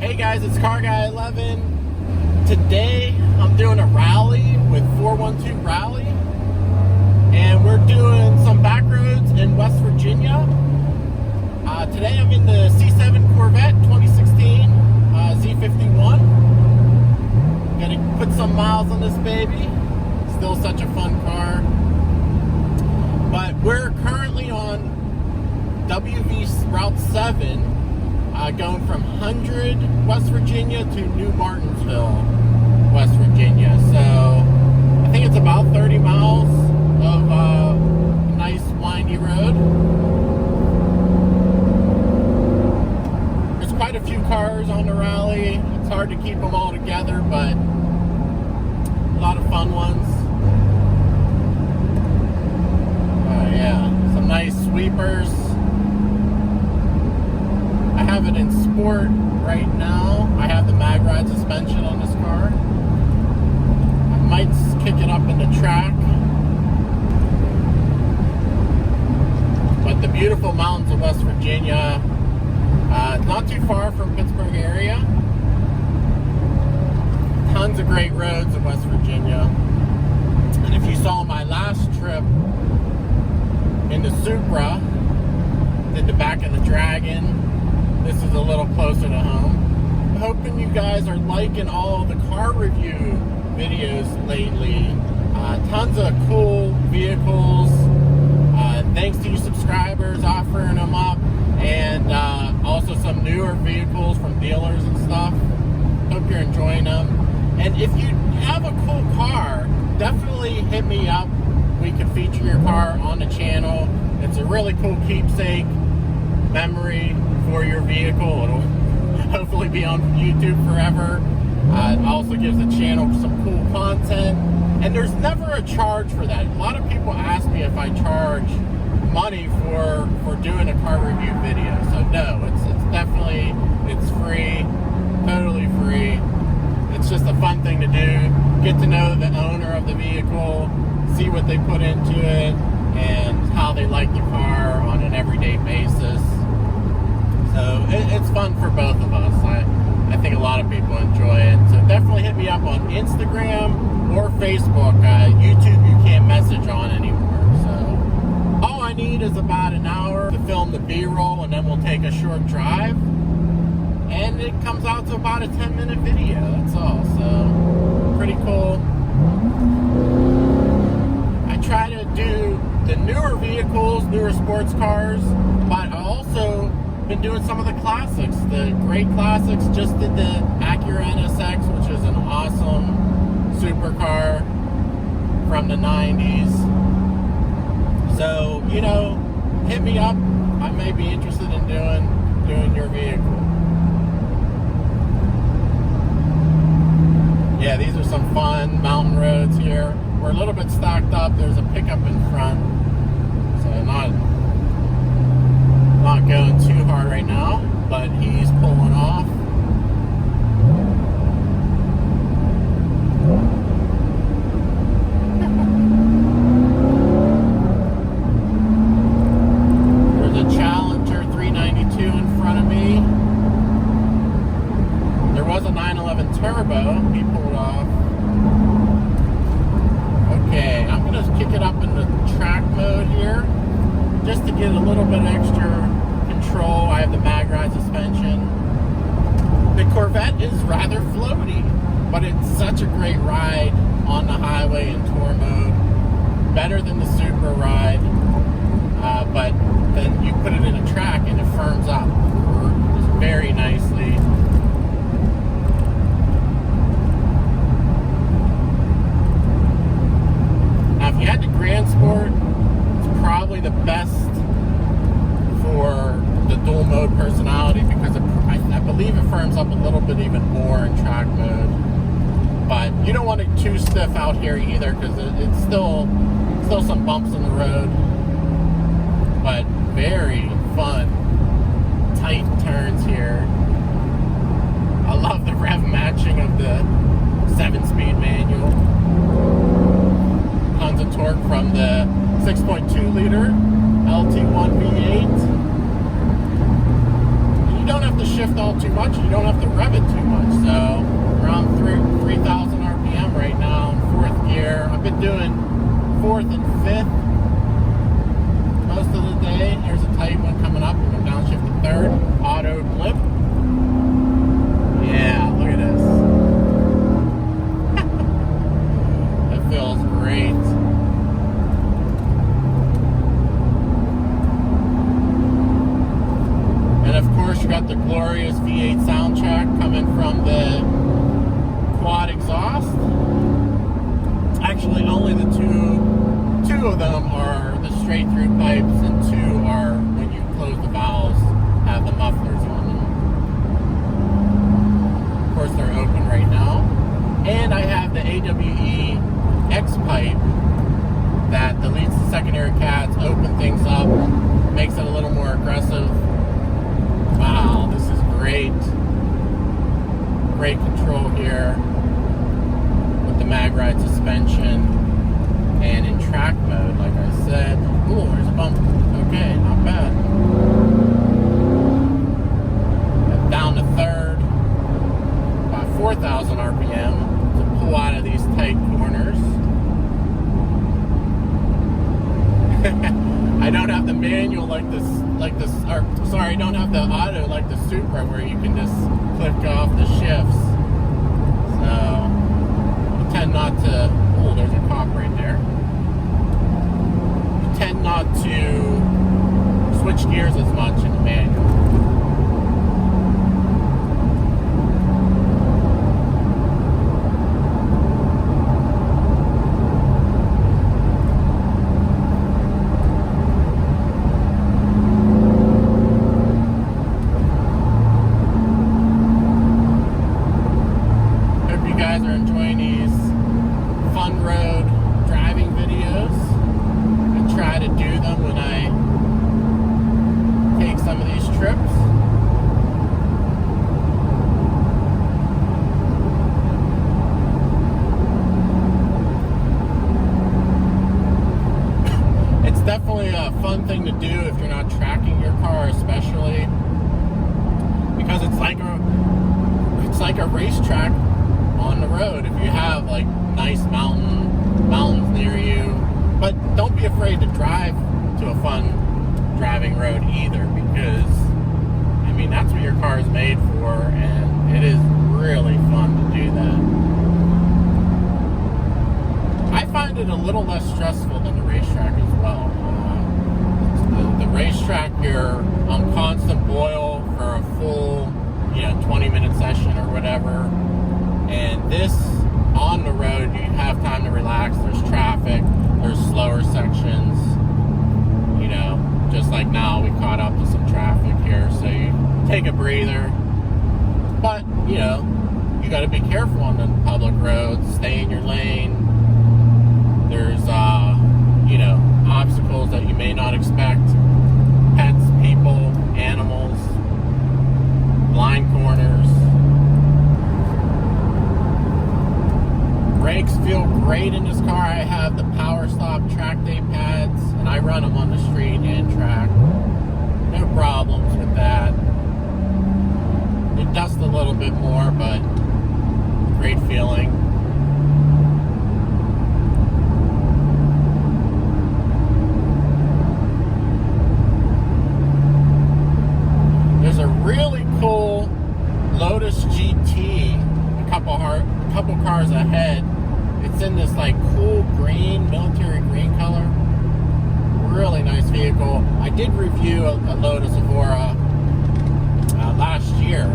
Hey guys, it's Car Guy 11. Today I'm doing a rally with 412 Rally, and we're doing some back roads in West Virginia. Today I'm in the C7 Corvette 2016 Z51. Gonna put some miles on this baby. Still such a fun car. But we're currently on WV Route 7. Going from 100 West Virginia to New Martinsville, West Virginia. So I think it's about 30 miles of nice windy road. There's quite a few cars on the rally. It's hard to keep them all together, but a lot of fun ones. Yeah, some nice sweepers. I have it in sport right now. I have the mag ride suspension on this car. I might kick it up into track. But the beautiful mountains of West Virginia, not too far from Pittsburgh area. Tons of great roads in West Virginia. And if you saw my last trip in the Supra, did the back of the Dragon. This is a little closer to home. I'm hoping you guys are liking all the car review videos lately. Tons of cool vehicles. Thanks to you subscribers offering them up. And also some newer vehicles from dealers and stuff. Hope you're enjoying them. And if you have a cool car, definitely hit me up. We could feature your car on the channel. It's a really cool keepsake memory for your vehicle. It'll hopefully be on YouTube forever. It also gives the channel some cool content, and there's never a charge for that. A lot of people ask me if I charge money for doing a car review video. So no, it's definitely, it's free, totally free. It's just a fun thing to do. Get to know the owner of the vehicle, see what they put into it, and how they like the car on an everyday basis. So it's fun for both of us. I think a lot of people enjoy it. So definitely hit me up on Instagram or Facebook. YouTube you can't message on anymore. So all I need is about an hour to film the B-roll, and then we'll take a short drive. And it comes out to about a 10-minute video. That's all. So pretty cool. I try to do the newer vehicles, newer sports cars, but I also been doing some of the classics, the great classics. Just did the Acura NSX, which is an awesome supercar from the 90s. So, you know, hit me up. I may be interested in doing your vehicle. Yeah, these are some fun mountain roads here. We're a little bit stocked up. There's a pickup in front, so not going too hard right now, but he's pulling off. There's a Challenger 392 in front of me. There was a 911 Turbo. He pulled off. Okay, I'm going to kick it up into track mode here, just to get a little bit extra control. I have the mag ride suspension. The Corvette is rather floaty, but it's such a great ride on the highway in tour mode. Better than the Supra ride, but then you put it in a track and it firms up very nicely. Now, if you had the Grand Sport, it's probably the best for the dual mode personality, because I believe it firms up a little bit even more in track mode. But you don't want it too stiff out here either, because it's still some bumps in the road. But very fun, tight turns here. I love the rev matching of the 7-speed manual. Tons of torque from the 6.2 liter LT1 V8. You don't have to shift all too much. You don't have to rev it coming from the quad exhaust. Actually, only the two of them are the straight through pipes, and two are, when you close the valves, have the mufflers on them. Of course, they're open right now. And I have the AWE X pipe that deletes the secondary cats, open things up, makes it a little more aggressive. Wow, this is great. Great control here with the mag ride suspension, and in track mode, like I said. Ooh, there's a bump. Okay, not bad. Down to third, about 4,000 RPM to pull out of these tight corners. I don't have the manual like this, or sorry, I don't have the auto like the Supra where you can just click off the shifts. So I tend not to. Oh, there's a cop right there. I tend not to switch gears as much in the manual. Definitely a fun thing to do if you're not tracking your car, especially because it's like a racetrack on the road. If you have like nice mountains near you, but don't be afraid to drive to a fun driving road either, because I mean that's what your car is made for, and it is really fun to do that. I find it a little less stressful than the racetrack as well. The racetrack, you're on constant boil for a full, 20-minute session or whatever. And this, on the road, you have time to relax. There's traffic. There's slower sections. Just like now, we caught up to some traffic here. So you take a breather. But, you got to be careful on the public roads. Stay in your lane. There's, obstacles that you may not expect. Pets, people, animals, blind corners. Brakes feel great in this car. I have the Power Stop track day pads, and I run them on the street and track. No problems with that. They dust a little bit more, but great feeling. There's a really cool Lotus GT, a couple cars ahead. It's in this like cool green, military green color. Really nice vehicle. I did review a Lotus Evora last year.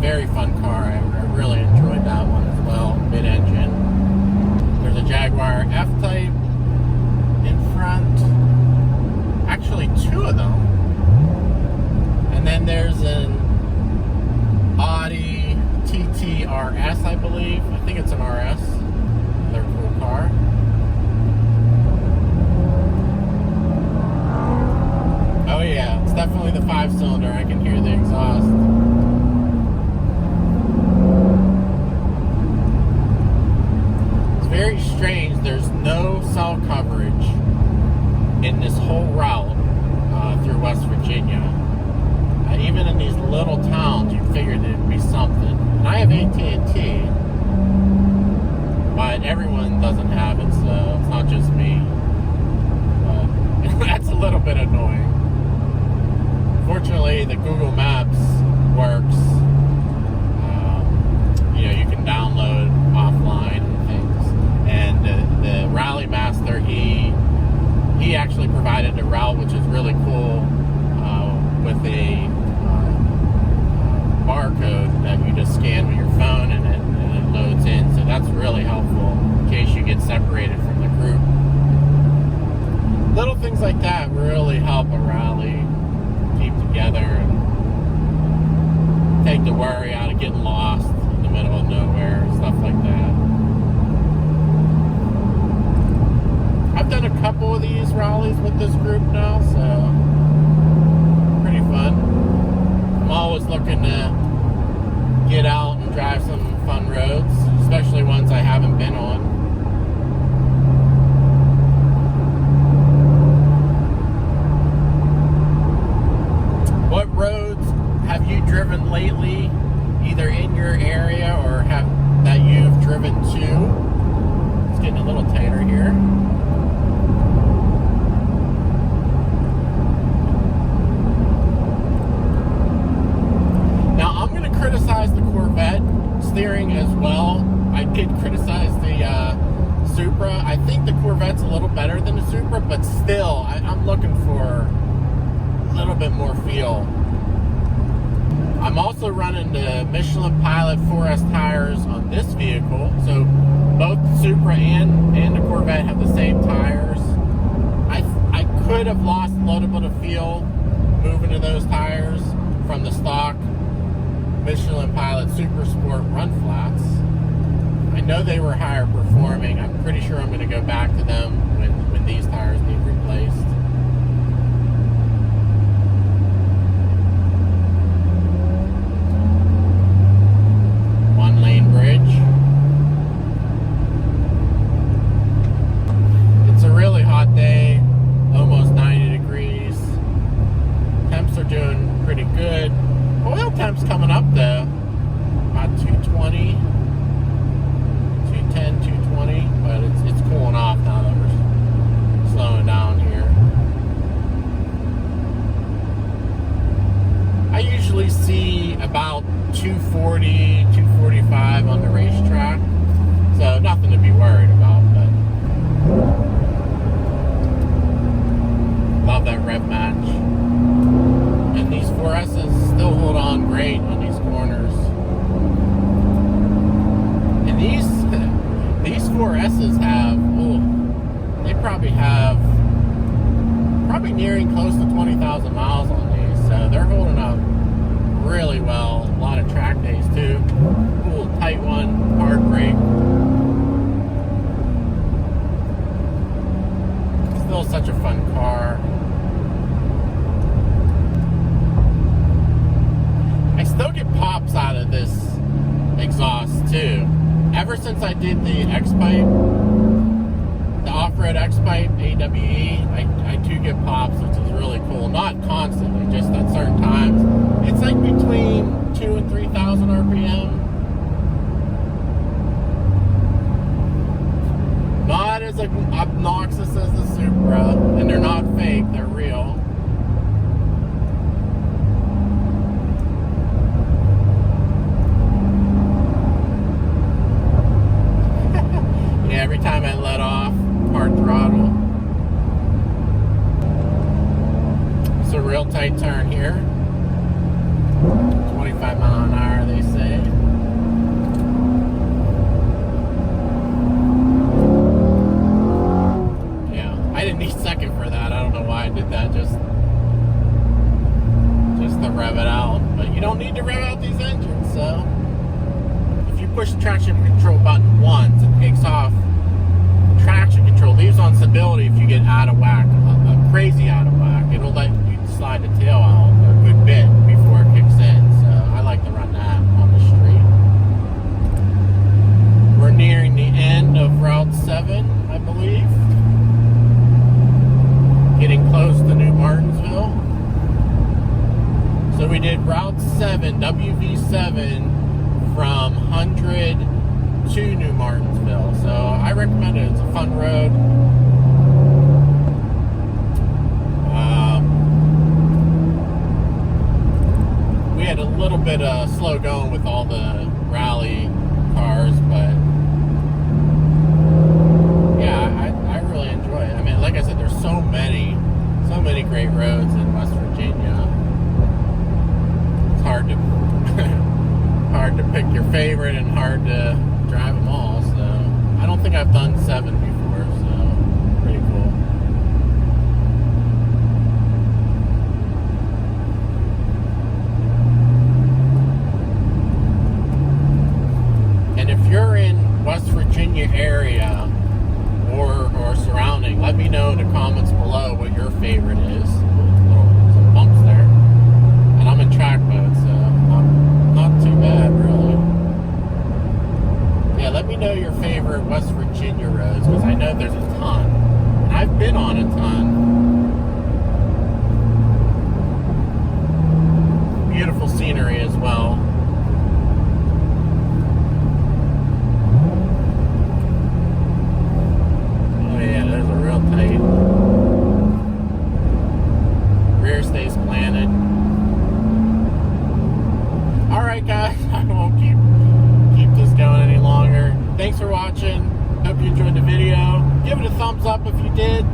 Very fun car. I really enjoyed that one as well. Mid-engine. There's a Jaguar F-Type in front. Actually, two of them. And then there's an Audi TT RS, I believe. I think it's an RS. Another cool car. Oh yeah, it's definitely the 5-cylinder. I can hear the exhaust. It's very strange. There's no cell coverage in this whole route through West Virginia. Even in these little towns, you figured there'd be something. And I have AT&T, but everyone doesn't have it, so it's not just me. But that's a little bit annoying. Fortunately, the Google Maps works. You can download offline and things. And the Rally Master, he actually provided a route, which is really cool, with a barcode like getting lost in the middle of nowhere, stuff like that. I've done a couple of these rallies with this group now, so pretty fun. I'm always looking to get out and drive some fun roads, especially ones I haven't been on. What roads have you driven lately, either in your area or that you've driven to? It's getting a little tighter here. Now I'm going to criticize the Corvette steering as well. I did criticize the Supra. I think the Corvette's a little better than the Supra, but still, I'm looking for a little bit more feel. I'm also running the Michelin Pilot 4S tires on this vehicle, so both the Supra and the Corvette have the same tires. I could have lost a little bit of feel moving to those tires from the stock Michelin Pilot Super Sport run flats. I know they were higher performing. I'm pretty sure I'm going to go back to them when these tires need replaced. One lane bridge. It's a really hot day, almost 90 degrees. Temps are doing pretty good. Oil temps coming up though, about 220, 210, 220, but it's cooling off now that we're slowing down here. I usually see about 240, 245 on the racetrack, so nothing to be worried about, but love that rev match. And these 4S's still hold on great on these corners. And these 4S's have, they probably nearing close to 20,000 miles on these, so they're holding up really well. A lot of track days too. Cool, tight one, hard brake. Still such a fun car. Still get pops out of this exhaust too. Ever since I did the X-Pipe, the off-road X-Pipe AWE, I do get pops, which is really cool. Not constantly, just at certain times. It's like between 2,000 and 3,000 RPM. Not as obnoxious as the Supra, and they're not fake, they're real. Every time I let off, hard throttle. It's a real tight turn here. 25 mile an hour, they say. Yeah, I didn't need second for that. I don't know why I did that, just to rev it out. But you don't need to rev out these engines, so if you push the traction control button once, it takes off traction control, leaves on stability if you get out of whack, crazy out of whack. It'll let you slide the tail out a good bit before it kicks in, so I like to run that on the street. We're nearing the end of Route 7, I believe. Getting close to New Martinsville. So we did Route 7, WV7, from 100 to New Martinsville, so I recommend it. It's a fun road. We had a little bit of slow going with all the rally cars, but yeah, I really enjoy it. I mean, like I said, there's so many great roads in West Virginia. It's hard to hard to pick your favorite and hard to drive them all, so I don't think I've done 7 before, so pretty cool. you're in West Virginia area or surrounding, let me know in the comments below what your favorite is. Some bumps there. And I'm in track mode, so not too bad, really. Yeah, let me know your favorite West Virginia roads, because I know there's a ton. And I've been on a ton. Beautiful scenery as well. Oh yeah, there's a real tight. Rear stays planted. Alright guys, I won't keep this going any longer. Thanks for watching. Hope you enjoyed the video. Give it a thumbs up if you did.